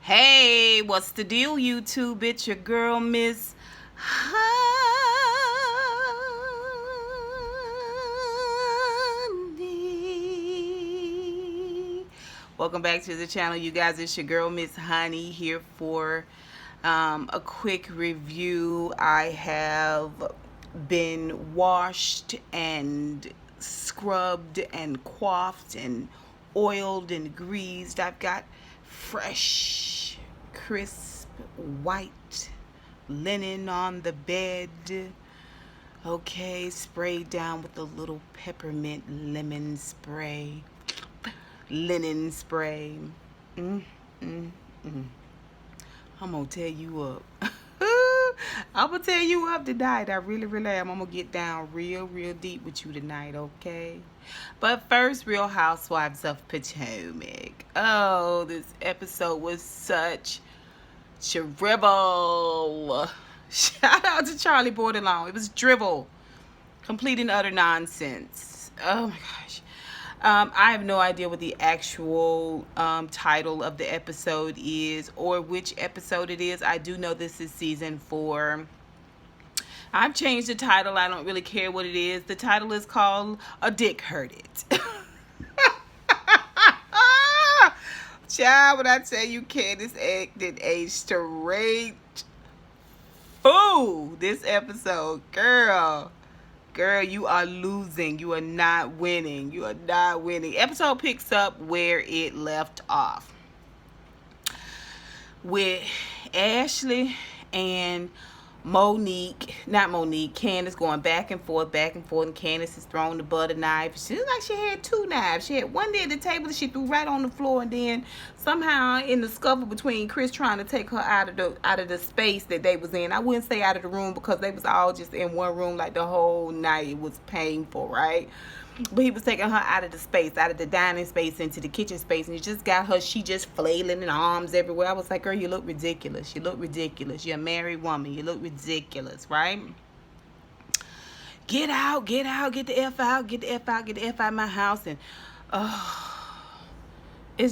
Hey, what's the deal, YouTube? It's your girl, Miss Honey. Welcome back to the channel, you guys. It's your girl, Miss Honey, here for a quick review. I have been washed and scrubbed and coiffed and oiled and greased. I've got fresh, crisp, white linen on the bed. Okay, sprayed down with a little peppermint lemon spray. Linen spray. I'm gonna tear you up. I'm gonna tear you up tonight. I really am. I'm gonna get down real deep with you tonight, okay? But first, Real Housewives of Potomac. Oh, this episode was such drivel. Shout out to Charlie Bordelon. It was drivel. Complete and utter nonsense. Oh my gosh. I have no idea what the actual title of the episode is or which episode it is. I do know this is season 4. I've changed the title. I don't really care what it is. The title is called A Dick Heard It. Child, when I tell you Candiace acted a straight fool this episode, girl, you are losing. You are not winning. You are not winning. Episode picks up where it left off with Ashley and Candiace going back and forth, and Candiace is throwing the butter knife. She looked like she had 2 knives. She had one there at the table that she threw right on the floor, and then somehow in the scuffle between Chris trying to take her out of the space that they was in. I wouldn't say out of the room because they was all just in one room like the whole night. It was painful, right? But he was taking her out of the space, out of the dining space into the kitchen space, and he just got her, she just flailing in arms everywhere. I was like, girl, you look ridiculous. You look ridiculous. You're a married woman. You look ridiculous, right? Get out, get the F out, get the F out of my house. And it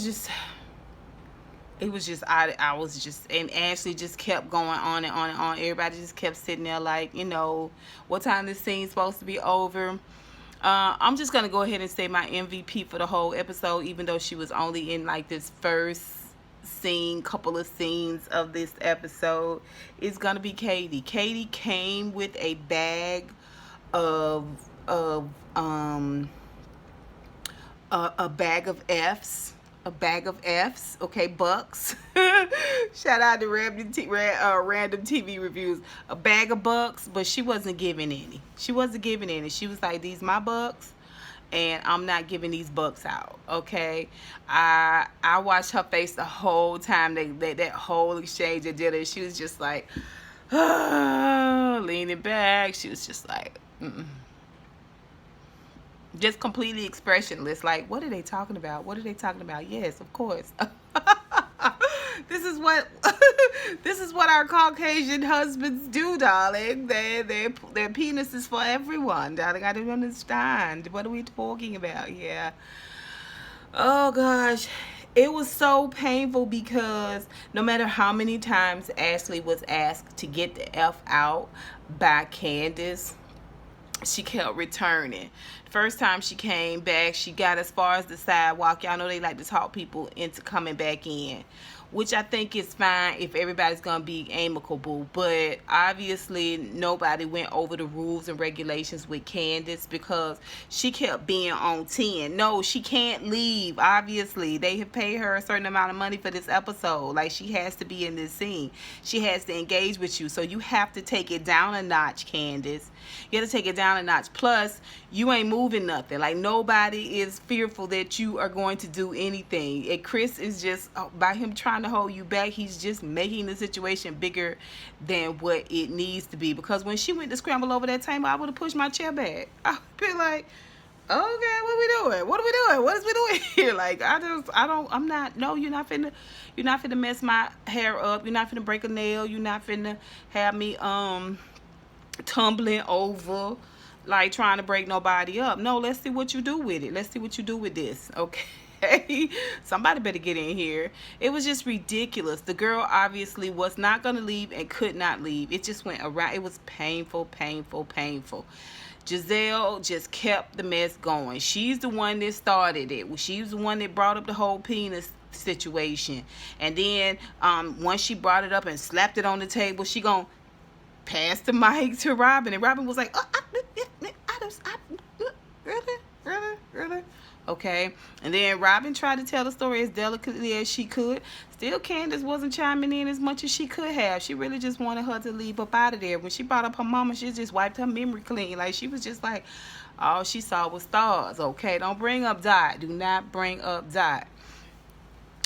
was just, I was just, and Ashley just kept going on and on and on. Everybody just kept sitting there like, what time this scene's supposed to be over? I'm just gonna go ahead and say my MVP for the whole episode, even though she was only in like this first couple of scenes of this episode, is gonna be Katie. Katie came with a bag of a bag of F's. Okay, bucks. Shout out to random TV reviews. A bag of bucks, but she wasn't giving any. She was like, these my bucks, and I'm not giving these bucks out. Okay, I watched her face the whole time that whole exchange at dinner. She was just like, leaning back. She was just like, just completely expressionless. Like, what are they talking about? Yes, of course. This is what our Caucasian husbands do, darling. Their penis is for everyone, darling. I don't understand. What are we talking about here? Oh gosh, it was so painful because no matter how many times Ashley was asked to get the F out by Candiace, she kept returning. First time she came back, she got as far as the sidewalk. Y'all know they like to talk people into coming back in, which I think is fine if everybody's gonna be amicable. But obviously nobody went over the rules and regulations with Candiace because she kept being on 10. No, she can't leave. Obviously they have paid her a certain amount of money for this episode. Like, she has to be in this scene. She has to engage with you. So you have to take it down a notch, Candiace. You have to take it down a notch. Plus, you ain't moving nothing. Like, nobody is fearful that you are going to do anything. And Chris is just, by him trying to hold you back, he's just making the situation bigger than what it needs to be. Because when she went to scramble over that table, I would have pushed my chair back. I would be like, okay, what are we doing? What is we doing here? Like, I'm not, no, you're not finna mess my hair up. You're not finna break a nail. You're not finna have me, tumbling over, like trying to break nobody up. No, let's see what you do with it. Let's see what you do with this, okay? Okay, somebody better get in here. It was just ridiculous. The girl obviously was not going to leave and could not leave. It just went around. It was painful, painful, painful. Giselle just kept the mess going. She's the one that started it. She's the one that brought up the whole penis situation. And then once she brought it up and slapped it on the table, she gonna pass the mic to Robyn. And Robyn was like, oh, really? Okay. And then Robyn tried to tell the story as delicately as she could. Still, Candiace wasn't chiming in as much as she could have. She really just wanted her to leave up out of there. When she brought up her mama, she just wiped her memory clean. Like, she was just like, all she saw was stars. Okay, don't bring up Dot. Do not bring up Dot.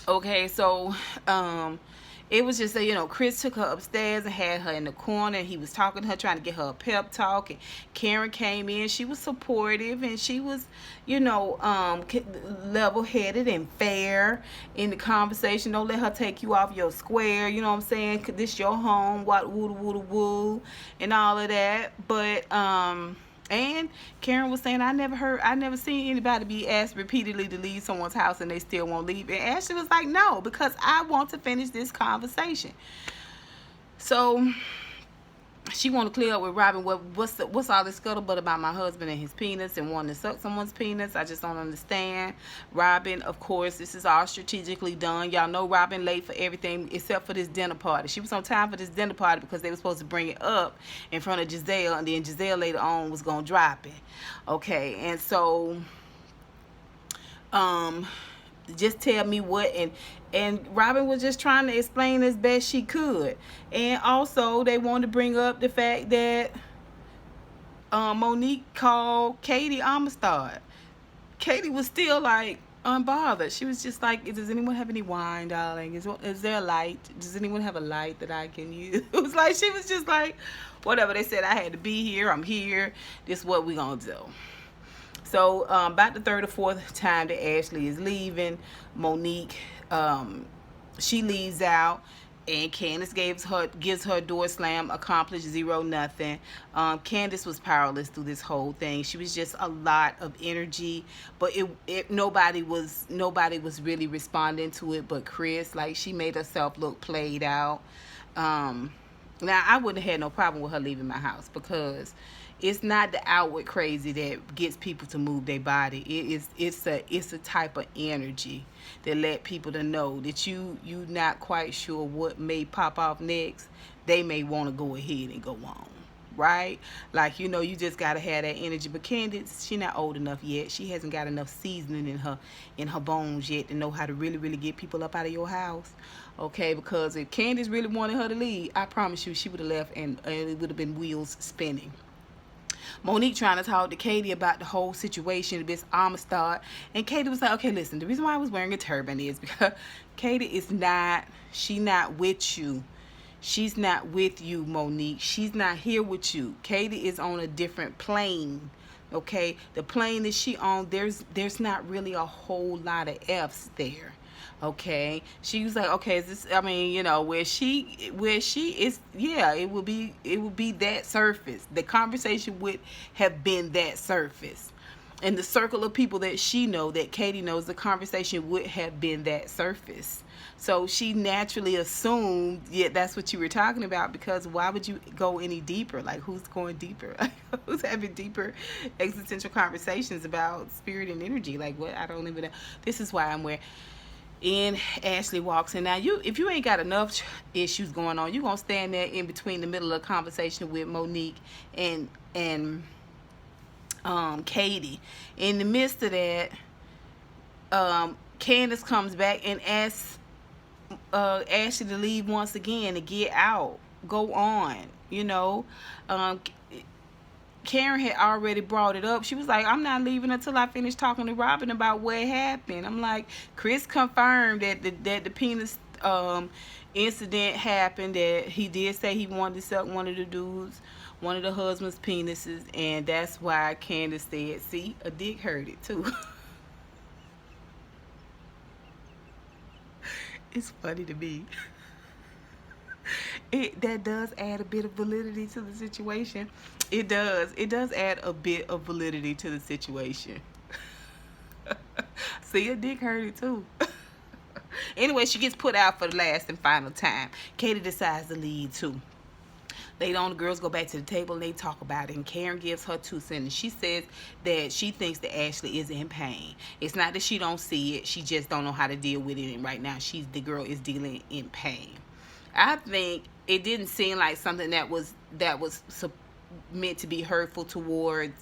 Okay, so it was just that, you know, Chris took her upstairs and had her in the corner, and he was talking to her, trying to get her a pep talk. And Karen came in. She was supportive, and she was, you know, level-headed and fair in the conversation. Don't let her take you off your square. You know what I'm saying? This your home. What woo, and all of that. But and Karen was saying, I never seen anybody be asked repeatedly to leave someone's house and they still won't leave. And Ashley was like, no, because I want to finish this conversation. So she want to clear up with Robyn, what's all this scuttlebutt about my husband and his penis and wanting to suck someone's penis? I just don't understand. Robyn, of course, this is all strategically done. Y'all know Robyn late for everything except for this dinner party. She was on time for this dinner party because they were supposed to bring it up in front of Giselle, and then Giselle later on was going to drop it. Okay, and so just tell me what, and Robyn was just trying to explain as best she could. And also they wanted to bring up the fact that Monique called Katie Amistad. Katie was still like unbothered. She was just like, does anyone have any wine, darling? Is there a light? Does anyone have a light that I can use? It was like, she was just like, whatever. They said I had to be here. I'm here. This is what we gonna do. So about the third or fourth time that Ashley is leaving, Monique, she leaves out, and Candiace gives her door slam, accomplished 0-0. Candiace was powerless through this whole thing. She was just a lot of energy, but nobody was really responding to it but Chris. Like, she made herself look played out. Now, I wouldn't have had no problem with her leaving my house, because it's not the outward crazy that gets people to move their body. It's a type of energy that let people to know that you not quite sure what may pop off next. They may want to go ahead and go on, right? Like, you know, you just gotta have that energy. But Candiace, she not old enough yet. She hasn't got enough seasoning in her bones yet to know how to really get people up out of your house. Okay, because if Candiace really wanted her to leave, I promise you she would have left, and it would have been wheels spinning. Monique trying to talk to Katie about the whole situation, this Amistad, and Katie was like, okay, listen, the reason why I was wearing a turban is because Katie is not with you. She's not with you, Monique. She's not here with you. Katie is on a different plane. Okay, the plane that she on, there's not really a whole lot of F's there. Okay, she was like, okay, is this, I mean, you know, where she is, yeah, it would be that surface. The conversation would have been that surface. In the circle of people that she know, that Katie knows, the conversation would have been that surface. So she naturally assumed, yeah, that's what you were talking about, because why would you go any deeper? Like, who's going deeper? Who's having deeper existential conversations about spirit and energy? Like, what? I don't even know. This is why I'm where. And Ashley walks in. Now, if you ain't got enough issues going on, you're going to stand there in between the middle of the conversation with Monique and Katie. In the midst of that, Candiace comes back and asks Ashley to leave once again, to get out, go on, you know. Karen had already brought it up. She was like, I'm not leaving until I finish talking to Robyn about what happened. I'm like, Chris confirmed that the penis incident happened, that he did say he wanted to suck one of the husband's penises, and that's why Candiace said, see, a dick hurt it too. It's funny to me. That does add a bit of validity to the situation. It does add a bit of validity to the situation. See, a dick hurted too. Anyway, she gets put out for the last and final time. Katie decides to leave too. Later on, the girls go back to the table and they talk about it. And Karen gives her 2 cents. And she says that she thinks that Ashley is in pain. It's not that she don't see it. She just don't know how to deal with it. And right now, the girl is dealing in pain. I think it didn't seem like something that was meant to be hurtful towards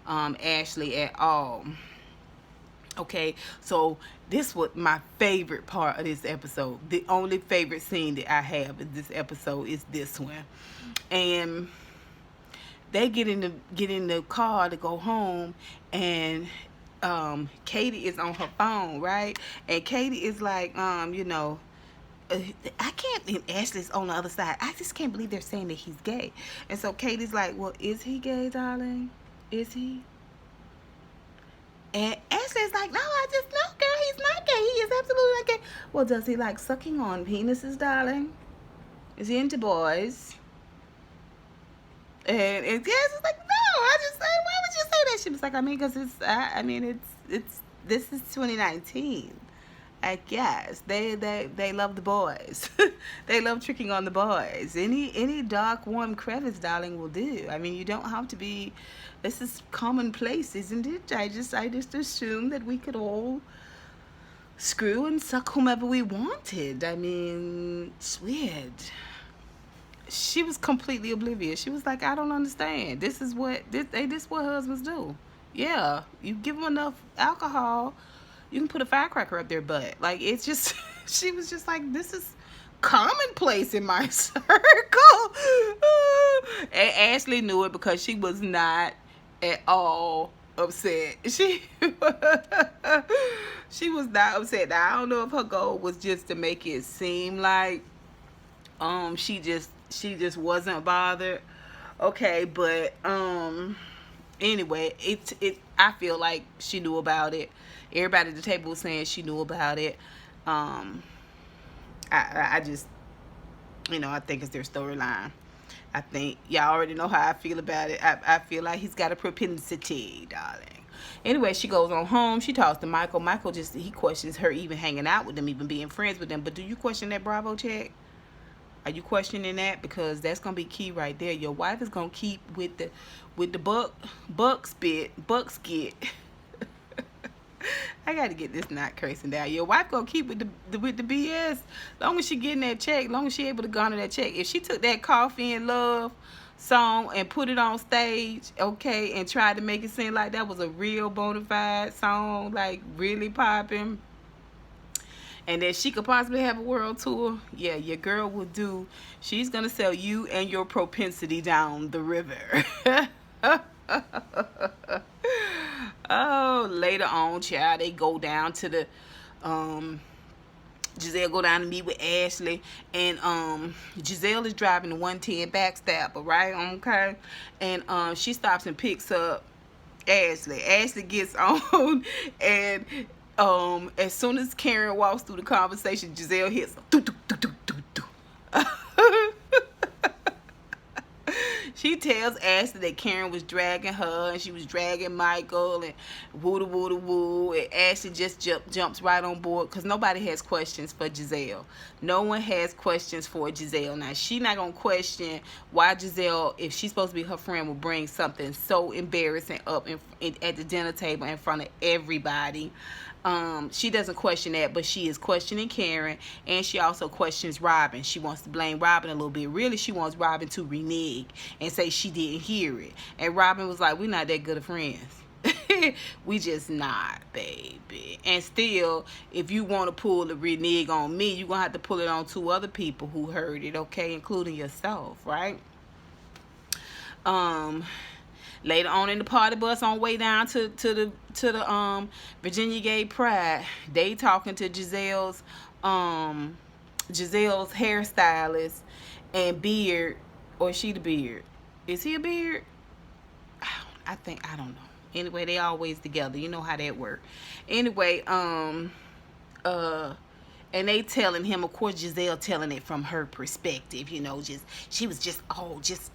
Ashley at all. Okay, so this was my favorite part of this episode. The only favorite scene that I have in this episode is this one. And they get in the car to go home, and Katie is on her phone, right? And Katie is like, I can't, and Ashley's on the other side. I just can't believe they're saying that he's gay. And so Katie's like, well, is he gay, darling? Is he? And Ashley's like, no, I just know, girl, he's not gay. He is absolutely not gay. Well, does he like sucking on penises, darling? Is he into boys? And Cass is like, no, I just said, why would you say that? She was like, because it's this is 2019. I guess they love the boys. They love tricking on the boys. Any dark, warm crevice, darling, will do. I mean, you don't have to be. This is commonplace, isn't it? I just assumed that we could all screw and suck whomever we wanted. I mean, it's weird. She was completely oblivious. She was like, I don't understand. This is what husbands do. Yeah, you give them enough alcohol, you can put a firecracker up their butt. Like, it's just, she was just like, this is commonplace in my circle. And Ashley knew it because she was not at all upset. She was not upset. Now, I don't know if her goal was just to make it seem like she just wasn't bothered. Okay, but anyway, I feel like she knew about it. Everybody at the table was saying she knew about it. I just, I think it's their storyline. I think y'all already know how I feel about it. I feel like he's got a propensity, darling. Anyway, she goes on home. She talks to Michael. Michael he questions her even hanging out with them, even being friends with them. But do you question that Bravo check? Are you questioning that? Because that's gonna be key right there. Your wife is gonna keep with the buck skit. I gotta get this knot cursing down. Your wife gonna keep with the BS. Long as she getting that check, long as she able to garner that check. If she took that Coffee and Love song and put it on stage, okay, and tried to make it seem like that was a real bona fide song, like really popping, and that she could possibly have a world tour, yeah, your girl will do. She's gonna sell you and your propensity down the river. Oh, later on, child, they go down to the Giselle go down to meet with Ashley, and Giselle is driving the 110 backstabber, right? Okay, and she stops and picks up Ashley. Ashley gets on, and as soon as Karen walks through the conversation, Giselle hits her. She tells Ashley that Karen was dragging her, and she was dragging Michael, and woo, and Ashley just jumps right on board because nobody has questions for Giselle. No one has questions for Giselle. Now, she not going to question why Giselle, if she's supposed to be her friend, will bring something so embarrassing up at the dinner table in front of everybody. She doesn't question that, but she is questioning Karen, and she also questions Robyn. She wants to blame Robyn a little bit. Really, she wants Robyn to renege and say she didn't hear it. And Robyn was like, we're not that good of friends. We just not, baby. And still, if you want to pull the renege on me, you're going to have to pull it on 2 other people who heard it, okay, including yourself, right? Later on in the party bus on way down to the Virginia Gay Pride, they talking to Giselle's hairstylist and Beard, or is she the Beard? Is he a Beard? I don't know. Anyway, they always together. You know how that work. Anyway, and And they telling him, of course, Giselle telling it from her perspective, you know, just, she was just, oh, just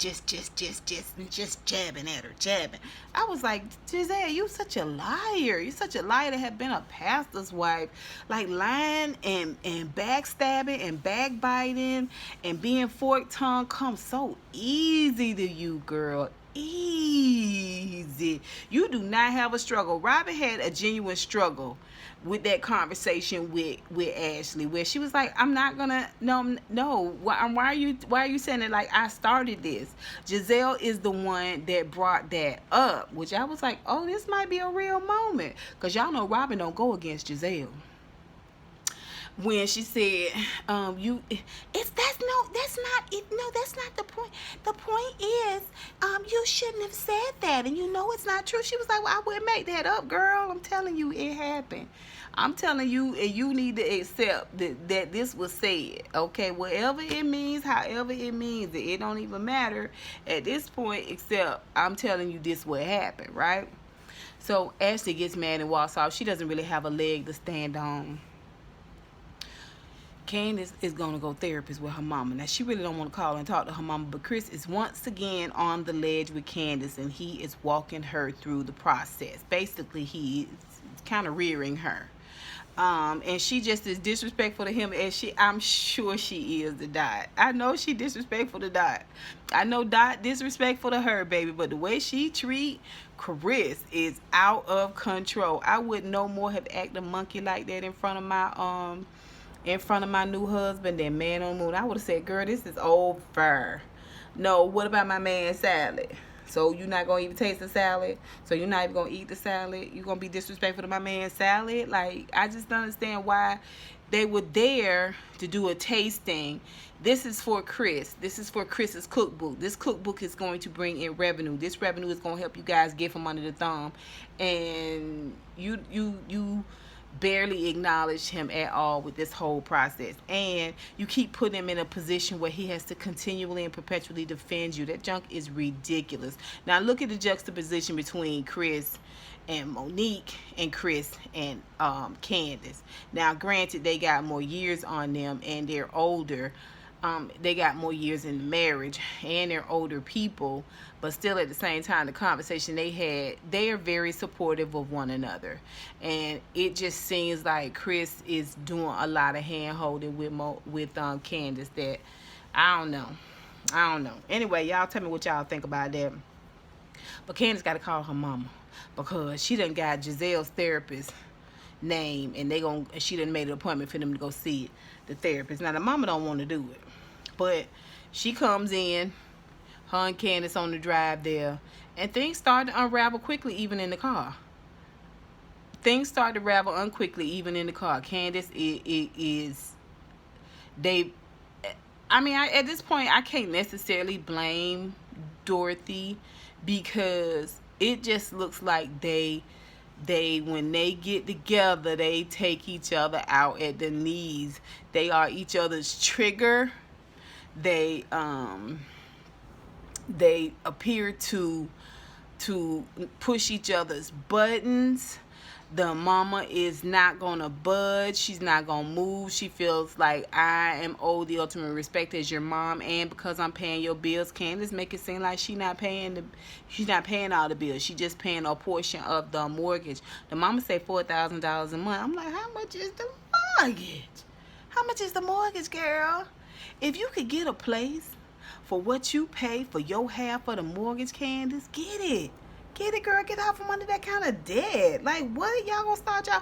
jabbing at her, jabbing. I was like, Giselle, you such a liar. You such a liar to have been a pastor's wife. Like, lying and backstabbing and backbiting and being fork-tongued comes so easy to you, girl. Easy. You do not have a struggle. Robyn had a genuine struggle with that conversation with Ashley, where she was like, I'm not gonna, no, why are you saying it like I started this? Giselle is the one that brought that up, which I was like, oh, this might be a real moment, because y'all know Robyn don't go against Giselle. When she said, that's not the point. The point is, you shouldn't have said that, and you know it's not true. She was like, well, I wouldn't make that up, girl. I'm telling you, it happened. I'm telling you, and you need to accept that this was said. Okay, whatever it means, however it means, it don't even matter at this point, except I'm telling you this what happened, right? So Ashley gets mad and walks off. She doesn't really have a leg to stand on. Candiace is going to go therapist with her mama. Now, she really don't want to call and talk to her mama, but Chris is once again on the ledge with Candiace, and he is walking her through the process. Basically, he is kind of rearing her. And she just is disrespectful to him, as I'm sure she is to Dot. I know she disrespectful to Dot. I know Dot disrespectful to her, baby, but the way she treat Chris is out of control. I would no more have acted a monkey like that in front of my new husband than man on the moon. I would have said, girl, this is over. No, what about my man's salad? So you're not going to even taste the salad? So you're not even going to eat the salad? You're going to be disrespectful to my man's salad? Like, I just don't understand why they were there to do a tasting. This is for Chris. This is for Chris's cookbook. This cookbook is going to bring in revenue. This revenue is going to help you guys get from under the thumb. And you barely acknowledge him at all with this whole process, and you keep putting him in a position where he has to continually and perpetually defend you. That junk is ridiculous. Now look at the juxtaposition between Chris and Monique and Chris and Candiace. Now granted, they got more years on them and they're older. They got more years in the marriage and they're older people, but still at the same time, the conversation they had, they are very supportive of one another. And it just seems like Chris is doing a lot of hand holding with Candiace that I don't know. Anyway, y'all tell me what y'all think about that. But Candiace got to call her mama, because she done got Giselle's therapist name, and she done made an appointment for them to go see the therapist. Now the mama don't want to do it, but she comes in, her and Candiace on the drive there, and things start to unravel quickly, even in the car. Things start to ravel unquickly, even in the car. Candiace at this point, I can't necessarily blame Dorothy, because it just looks like they when they get together, they take each other out at the knees. They are each other's trigger. They appear to push each other's buttons. The mama is not gonna budge. She's not gonna move. She feels like I am owed the ultimate respect as your mom, and because I'm paying your bills. Candiace make it seem like she's not paying all the bills. She just paying a portion of the mortgage. The mama say $4,000 a month. I'm like, how much is the mortgage? How much is the mortgage, girl? If you could get a place for what you pay for your half of the mortgage, Candiace, get it. Get it, girl. Get out from under that kind of debt. Like, what? Y'all gonna start y'all?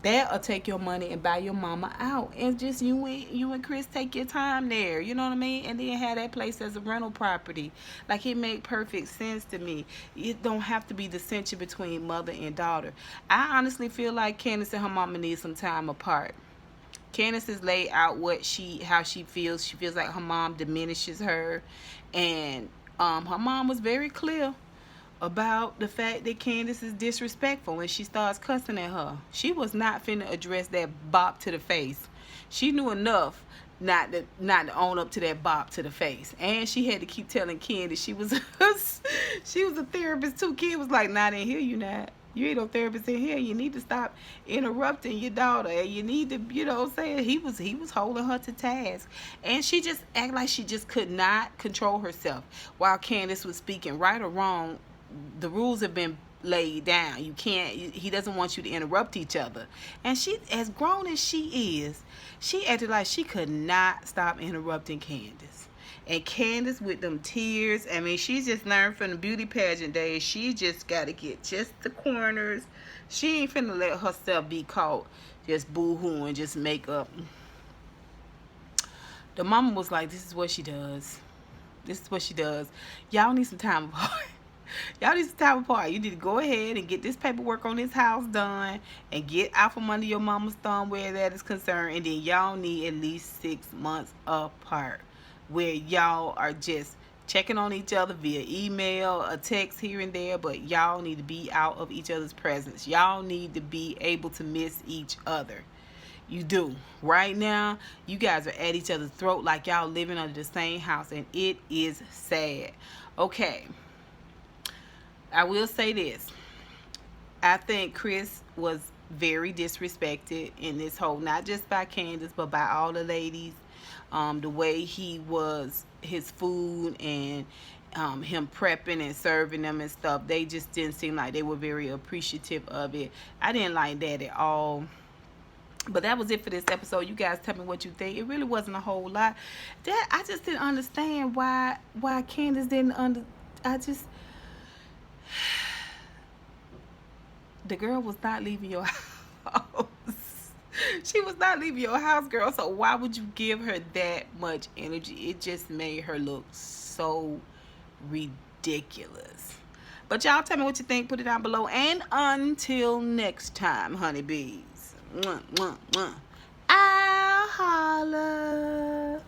That'll take your money and buy your mama out. And just you and Chris take your time there. You know what I mean? And then have that place as a rental property. Like, it make perfect sense to me. It don't have to be dissension between mother and daughter. I honestly feel like Candiace and her mama need some time apart. Candiace has laid out how she feels. She feels like her mom diminishes her, and her mom was very clear about the fact that Candiace is disrespectful, and she starts cussing at her. She was not finna address that bop to the face. She knew enough not to own up to that bop to the face, and she had to keep telling Candiace she was a therapist too. Kid was like, "Nah, I didn't hear you, not." You ain't no therapist in here. You need to stop interrupting your daughter. And you need to, you know what I'm saying? He was holding her to task. And she just act like she just could not control herself while Candiace was speaking. Right or wrong, the rules have been laid down. You can't, he doesn't want you to interrupt each other. And she, as grown as she is, she acted like she could not stop interrupting Candiace. And Candiace with them tears, I mean, she just learned from the beauty pageant days. She just got to get just the corners. She ain't finna let herself be caught just boo-hooing, just make up. The mama was like, this is what she does. This is what she does. Y'all need some time apart. Y'all need some time apart. You need to go ahead and get this paperwork on this house done and get out from under your mama's thumb where that is concerned. And then y'all need at least 6 months apart, where y'all are just checking on each other via email, a text here and there, but y'all need to be out of each other's presence. Y'all need to be able to miss each other. You do. Right now, you guys are at each other's throat like y'all living under the same house, and it is sad. Okay. I will say this. I think Chris was very disrespected in this whole, not just by Candiace, but by all the ladies. The way he was, his food and him prepping and serving them and stuff, they just didn't seem like they were very appreciative of it. I didn't like that at all. But that was it for this episode. You guys tell me what you think. It really wasn't a whole lot. That I just didn't understand why Candiace didn't the girl was not leaving your house. She was not leaving your house, girl. So why would you give her that much energy? It just made her look so ridiculous. But y'all tell me what you think. Put it down below. And until next time, honeybees. Mwah, mwah, mwah. I'll holla.